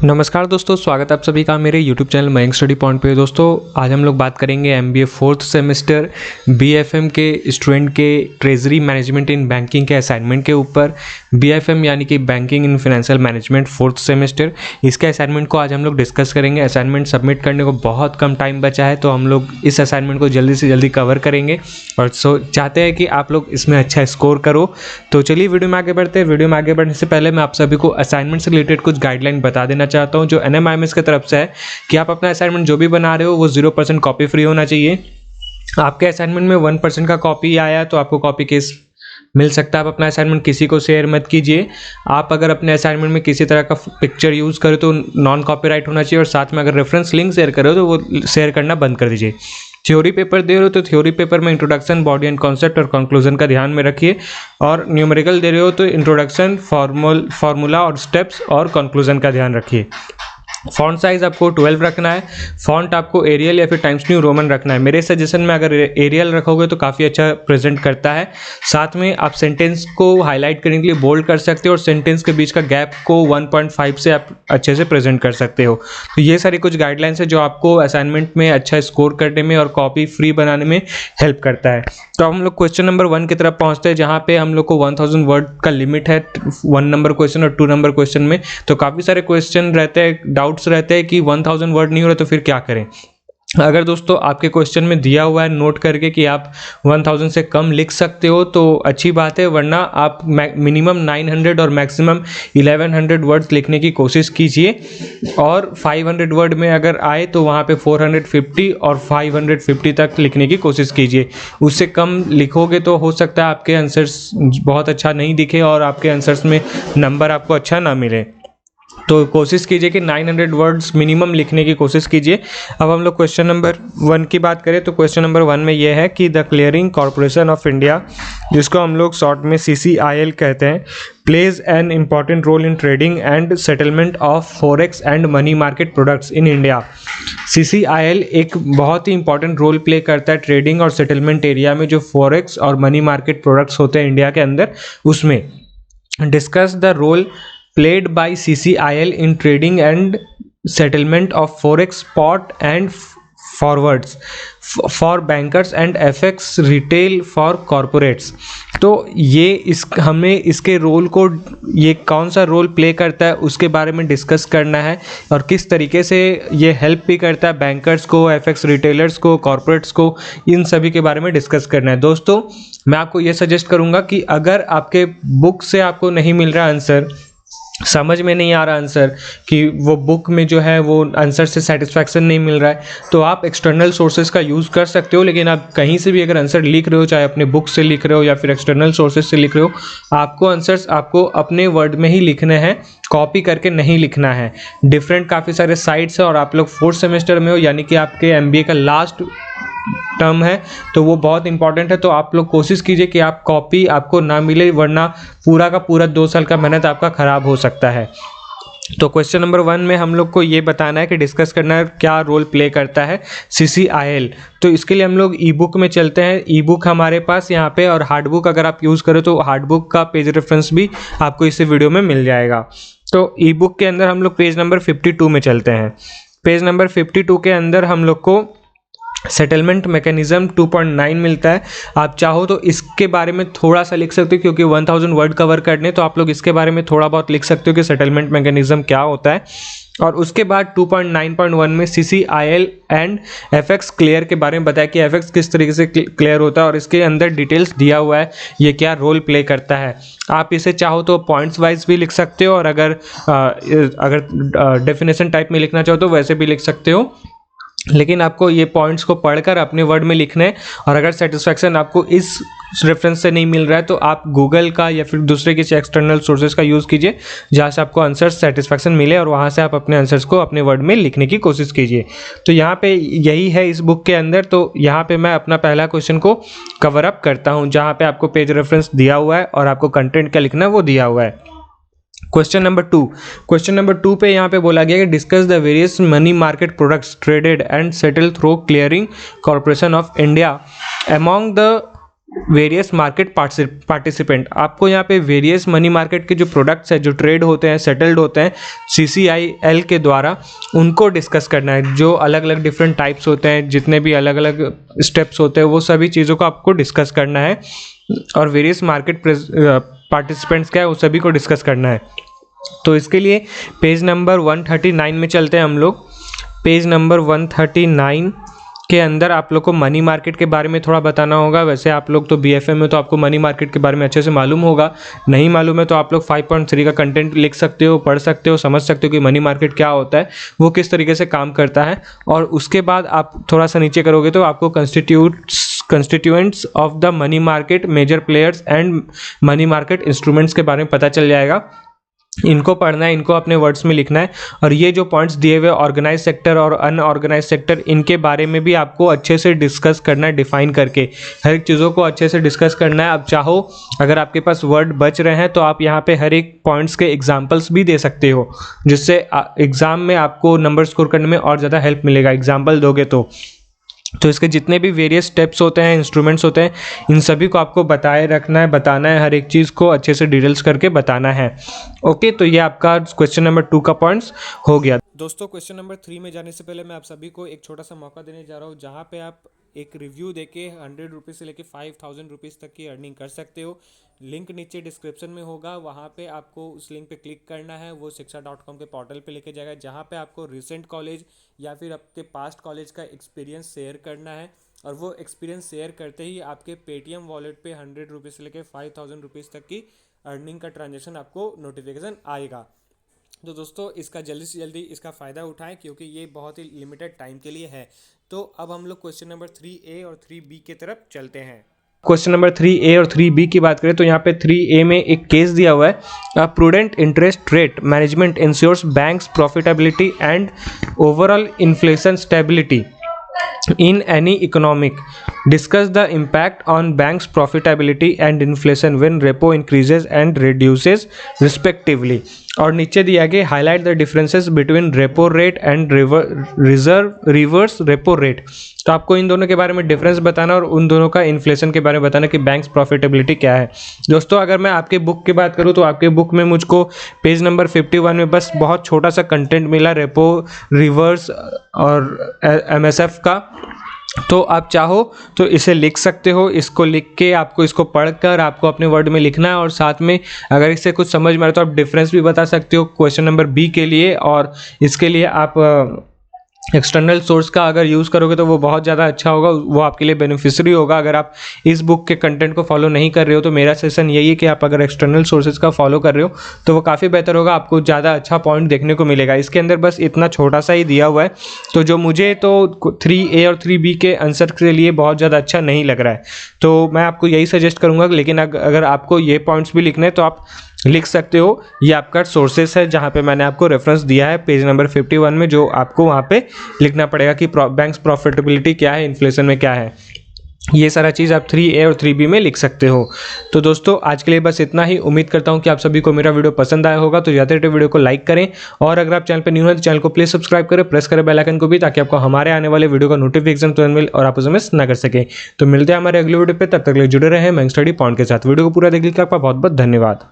नमस्कार दोस्तों, स्वागत है आप सभी का मेरे YouTube channel Mayank study point पे। दोस्तों आज हम लोग बात करेंगे MBA फोर्थ सेमेस्टर BFM के स्टूडेंट के ट्रेजरी मैनेजमेंट इन बैंकिंग के असाइनमेंट के ऊपर। BFM यानी कि banking in financial management fourth semester, इसके असाइनमेंट को आज हम लोग डिस्कस करेंगे। असाइनमेंट सबमिट करने को बहुत कम टाइम बचा है, तो हम लोग इस असाइनमेंट को जल्दी से जल्दी कवर करेंगे और चाहते हैं कि आप लोग इसमें अच्छा स्कोर करो। तो चलिए वीडियो में आगे बढ़ते हैं। वीडियो में आगे बढ़ने से पहले मैं आप सभी को असाइनमेंट से रिलेटेड कुछ गाइडलाइन बता देना चाहता हूं जो NMIMS की तरफ से है कि आप अपना असाइनमेंट जो भी बना रहे हो वो 0% कॉपी फ्री होना चाहिए। आपके असाइनमेंट में 1% का कॉपी आया तो आपको कॉपी केस मिल सकता है। आप अपना असाइनमेंट किसी को शेयर मत कीजिए। आप अगर अपने असाइनमेंट में किसी तरह का पिक्चर यूज़ करो तो नॉन कॉपीराइट होना चाहिए, और साथ में अगर रेफरेंस लिंक शेयर करो तो वो शेयर करना बंद कर दीजिए। थ्योरी पेपर दे रहे हो तो थ्योरी पेपर में इंट्रोडक्शन, बॉडी एंड कॉन्सेप्ट और कंक्लूजन का ध्यान में रखिए, और न्यूमेरिकल दे रहे हो तो इंट्रोडक्शन, फार्मूला और स्टेप्स और कंक्लूजन का ध्यान रखिए। फॉन्ट साइज आपको 12 रखना है। फॉन्ट आपको एरियल या फिर टाइम्स न्यू रोमन रखना है। मेरे सजेशन में अगर एरियल रखोगे तो काफ़ी अच्छा प्रेजेंट करता है। साथ में आप सेंटेंस को हाईलाइट करने के लिए बोल्ड कर सकते हो, और सेंटेंस के बीच का गैप को 1.5 से आप अच्छे से प्रेजेंट कर सकते हो। तो ये सारी कुछ गाइडलाइंस है जो आपको असाइनमेंट में अच्छा स्कोर करने में और कॉपी फ्री बनाने में हेल्प करता है। तो हम लोग क्वेश्चन नंबर 1 की तरफ पहुंचते हैं, जहाँ पे हम लोग को 1000 वर्ड का लिमिट है 1 नंबर क्वेश्चन और 2 नंबर क्वेश्चन में। तो काफ़ी सारे क्वेश्चन रहते हैं, डाउट्स रहते हैं कि 1000 वर्ड नहीं हो रहा तो फिर क्या करें। अगर दोस्तों आपके क्वेश्चन में दिया हुआ है नोट करके कि आप 1000 से कम लिख सकते हो तो अच्छी बात है, वरना आप मिनिमम 900 और मैक्सिमम 1100 वर्ड्स लिखने की कोशिश कीजिए। और 500 वर्ड में अगर आए तो वहाँ पे 450 और 550 तक लिखने की कोशिश कीजिए। उससे कम लिखोगे तो हो सकता है आपके आंसर्स बहुत अच्छा नहीं दिखे और आपके आंसर्स में नंबर आपको अच्छा ना मिले। तो कोशिश कीजिए कि 900 वर्ड्स मिनिमम लिखने की कोशिश कीजिए। अब हम लोग क्वेश्चन नंबर 1 की बात करें तो क्वेश्चन नंबर 1 में यह है कि the clearing corporation of India, जिसको हम लोग शॉर्ट में CCIL कहते हैं, plays an important role in trading and settlement of forex and money market products in India. CCIL एक बहुत ही इंपॉर्टेंट रोल प्ले करता है ट्रेडिंग और सेटलमेंट एरिया में, जो फॉरेक्स और मनी मार्केट प्रोडक्ट्स होते हैं इंडिया के अंदर, उसमें। Discuss the role played by CCIL in trading and settlement of forex spot and forwards for bankers and FX retail for corporates। तो ये हमें इसके रोल को, ये कौन सा रोल प्ले करता है उसके बारे में डिस्कस करना है, और किस तरीके से ये हेल्प भी करता है बैंकर्स को, FX रिटेलर्स को, कॉर्पोरेट्स को, इन सभी के बारे में डिस्कस करना है। दोस्तों मैं आपको ये सजेस्ट करूँगा कि अगर आपके बुक से आपको नहीं मिल रहा आंसर, समझ में नहीं आ रहा आंसर, कि वो बुक में जो है वो आंसर से सेटिस्फैक्शन नहीं मिल रहा है, तो आप एक्सटर्नल सोर्सेज का यूज़ कर सकते हो। लेकिन आप कहीं से भी अगर आंसर लिख रहे हो, चाहे अपने बुक से लिख रहे हो या फिर एक्सटर्नल सोर्सेज से लिख रहे हो, आपको आंसर्स आपको अपने वर्ड में ही लिखने हैं, कॉपी करके नहीं लिखना है। डिफरेंट काफ़ी सारे साइट्स हैं, और आप लोग 4th सेमेस्टर में हो, यानी कि आपके MBA का लास्ट टर्म है, तो वो बहुत इंपॉर्टेंट है। तो आप लोग कोशिश कीजिए कि आप कॉपी आपको ना मिले, वरना पूरा का पूरा 2 साल का मेहनत आपका ख़राब हो सकता है। तो क्वेश्चन नंबर 1 में हम लोग को ये बताना है कि डिस्कस करना है क्या रोल प्ले करता है CCIL। तो इसके लिए हम लोग ई बुक में चलते हैं। ई बुक हमारे पास यहाँ पे, और हार्ड बुक अगर आप यूज़ करो तो हार्ड बुक का पेज रेफरेंस भी आपको इस वीडियो में मिल जाएगा। तो ई बुक के अंदर हम लोग पेज नंबर 52 में चलते हैं। पेज नंबर 52 के अंदर हम लोग को सेटलमेंट मैकेनिज्म 2.9 मिलता है। आप चाहो तो इसके बारे में थोड़ा सा लिख सकते हो, क्योंकि 1000 वर्ड कवर करने, तो आप लोग इसके बारे में थोड़ा बहुत लिख सकते हो कि सेटलमेंट मैकेनिज्म क्या होता है। और उसके बाद 2.9.1 में CCIL एंड FX क्लियर के बारे में बताया कि FX किस तरीके से क्लियर होता है, और इसके अंदर डिटेल्स दिया हुआ है ये क्या रोल प्ले करता है। आप इसे चाहो तो पॉइंट्स वाइज भी लिख सकते हो, और अगर डेफिनेशन टाइप में लिखना चाहो तो वैसे भी लिख सकते हो। लेकिन आपको ये पॉइंट्स को पढ़कर अपने वर्ड में लिखना है, और अगर सेटिस्फैक्शन आपको इस रेफरेंस से नहीं मिल रहा है तो आप गूगल का या फिर दूसरे किसी एक्सटर्नल सोर्सेज का यूज़ कीजिए, जहाँ से आपको आंसर सेटिस्फैक्शन मिले, और वहाँ से आप अपने आंसर्स को अपने वर्ड में लिखने की कोशिश कीजिए। तो यहाँ पे यही है इस बुक के अंदर। तो यहाँ पे मैं अपना पहला क्वेश्चन को कवर अप करता हूँ, जहाँ पे आपको पेज रेफरेंस दिया हुआ है और आपको कंटेंट क्या लिखना है वो दिया हुआ है। क्वेश्चन नंबर 2 पे यहाँ पे बोला गया कि discuss the various money market products traded and settle through clearing corporation of India among the various market participant, आपको यहाँ पे वेरियस मनी मार्केट के जो प्रोडक्ट्स हैं जो ट्रेड होते हैं, सेटल्ड होते हैं CCIL के द्वारा, उनको डिस्कस करना है। जो अलग अलग डिफरेंट टाइप्स होते हैं, जितने भी अलग अलग स्टेप्स होते हैं, वो सभी चीज़ों को आपको डिस्कस करना है। और वेरियस मार्केट पार्टिसिपेंट्स क्या है, वो सभी को डिस्कस करना है। तो इसके लिए पेज नंबर 139 में चलते हैं हम लोग। पेज नंबर 139 के अंदर आप लोग को मनी मार्केट के बारे में थोड़ा बताना होगा। वैसे आप लोग तो BFM में तो आपको मनी मार्केट के बारे में अच्छे से मालूम होगा, नहीं मालूम है तो आप लोग 5.3 का कंटेंट लिख सकते हो, पढ़ सकते हो, समझ सकते हो कि मनी मार्केट क्या होता है, वो किस तरीके से काम करता है। और उसके बाद आप थोड़ा सा नीचे करोगे तो आपको constituents of the money market, major players and money market instruments के बारे में पता चल जाएगा। इनको पढ़ना है, इनको अपने वर्ड्स में लिखना है। और ये जो पॉइंट्स दिए हुए ऑर्गेनाइज सेक्टर और अनऑर्गेनाइज सेक्टर, इनके बारे में भी आपको अच्छे से डिस्कस करना है, डिफाइन करके हर एक चीज़ों को अच्छे से डिस्कस करना है। अब चाहो अगर आपके पास वर्ड बच रहे हैं तो आप यहाँ पे हर एक पॉइंट्स के एग्जाम्पल्स भी दे सकते हो, जिससे एग्जाम में आपको नंबर स्कोर करने में और ज़्यादा हेल्प मिलेगा एग्जाम्पल दोगे तो इसके जितने भी वेरियस स्टेप्स होते हैं, इंस्ट्रूमेंट्स होते हैं, इन सभी को आपको बताए रखना है, बताना है, हर एक चीज़ को अच्छे से डिटेल्स करके बताना है। ओके, तो ये आपका क्वेश्चन नंबर 2 का पॉइंट्स हो गया। दोस्तों क्वेश्चन नंबर 3 में जाने से पहले मैं आप सभी को एक छोटा सा मौका देने जा रहा हूँ, जहाँ पे आप एक रिव्यू देके 100 रुपीज़ से लेके 5000 रुपीज़ तक की अर्निंग कर सकते हो। लिंक नीचे डिस्क्रिप्शन में होगा, वहाँ पे आपको उस लिंक पे क्लिक करना है। वो शिक्षा.com के पोर्टल पे लेके जाएगा, जहाँ पे आपको रिसेंट कॉलेज या फिर आपके पास्ट कॉलेज का एक्सपीरियंस शेयर करना है। और वो एक्सपीरियंस शेयर करते ही आपके पेटीएम वॉलेट पे 100 रुपीज़ से लेके 5000 रुपीज़ तक की अर्निंग का ट्रांजेक्शन आपको नोटिफिकेशन आएगा। तो दोस्तों इसका जल्दी से जल्दी इसका फ़ायदा उठाएं, क्योंकि ये बहुत ही लिमिटेड टाइम के लिए है। तो अब हम लोग क्वेश्चन नंबर 3A और 3B की तरफ चलते हैं। क्वेश्चन नंबर 3A और 3B की बात करें तो यहाँ पे 3A में एक केस दिया हुआ है, prudent interest rate management ensures banks profitability and overall inflation stability in any economic. Discuss the impact on banks profitability and inflation when repo increases and reduces respectively. और नीचे दिया गया highlight the differences between repo rate and reverse repo rate. तो आपको इन दोनों के बारे में डिफरेंस बताना और उन दोनों का इन्फ्लेशन के बारे में बताना कि बैंक्स प्रॉफिटेबिलिटी क्या है। दोस्तों अगर मैं आपके बुक की बात करूं तो आपके बुक में मुझको पेज नंबर 51 में बस बहुत छोटा सा कंटेंट मिला रेपो, रिवर्स और MSF का। तो आप चाहो तो इसे लिख सकते हो, इसको लिख के आपको इसको पढ़कर आपको अपने वर्ड में लिखना है। और साथ में अगर इससे कुछ समझ में आए तो आप डिफरेंस भी बता सकते हो क्वेश्चन नंबर B के लिए। और इसके लिए आप एक्सटर्नल सोर्स का अगर यूज़ करोगे तो वो बहुत ज़्यादा अच्छा होगा, वो आपके लिए बेनिफिशियरी होगा। अगर आप इस बुक के कंटेंट को फॉलो नहीं कर रहे हो तो मेरा सजेशन यही है कि आप अगर एक्सटर्नल सोर्सेज का फॉलो कर रहे हो तो वो काफ़ी बेहतर होगा, आपको ज़्यादा अच्छा पॉइंट देखने को मिलेगा। इसके अंदर बस इतना छोटा सा ही दिया हुआ है, तो जो मुझे तो 3A और 3B के आंसर के लिए बहुत ज़्यादा अच्छा नहीं लग रहा है, तो मैं आपको यही सजेस्ट करूँगा। लेकिन अगर आपको ये पॉइंट्स भी लिखने हैं तो आप लिख सकते हो। ये आपका सोर्सेस है जहाँ पे मैंने आपको रेफरेंस दिया है पेज नंबर 51 में, जो आपको वहाँ पे लिखना पड़ेगा कि बैंक्स प्रॉफिटेबिलिटी क्या है, इन्फ्लेशन में क्या है। ये सारा चीज़ आप 3A और 3B में लिख सकते हो। तो दोस्तों आज के लिए बस इतना ही। उम्मीद करता हूँ कि आप सभी को मेरा वीडियो पसंद आया होगा। तो ज़्यादा वीडियो को लाइक करें, और अगर आप चैनल पर न्यू हैं तो चैनल को प्लीज़ सब्सक्राइब करें, प्रेस करें बेल आइकन को भी, ताकि आपको हमारे आने वाले वीडियो का नोटिफिकेशन तुरंत मिले और आप उसे मिस ना कर सकें। तो मिलते हैं हमारे अगले वीडियो पर, तब तक जुड़े रहे मैं स्टडी पॉइंट के साथ। वीडियो को पूरा देखने के लिए आपका बहुत बहुत धन्यवाद।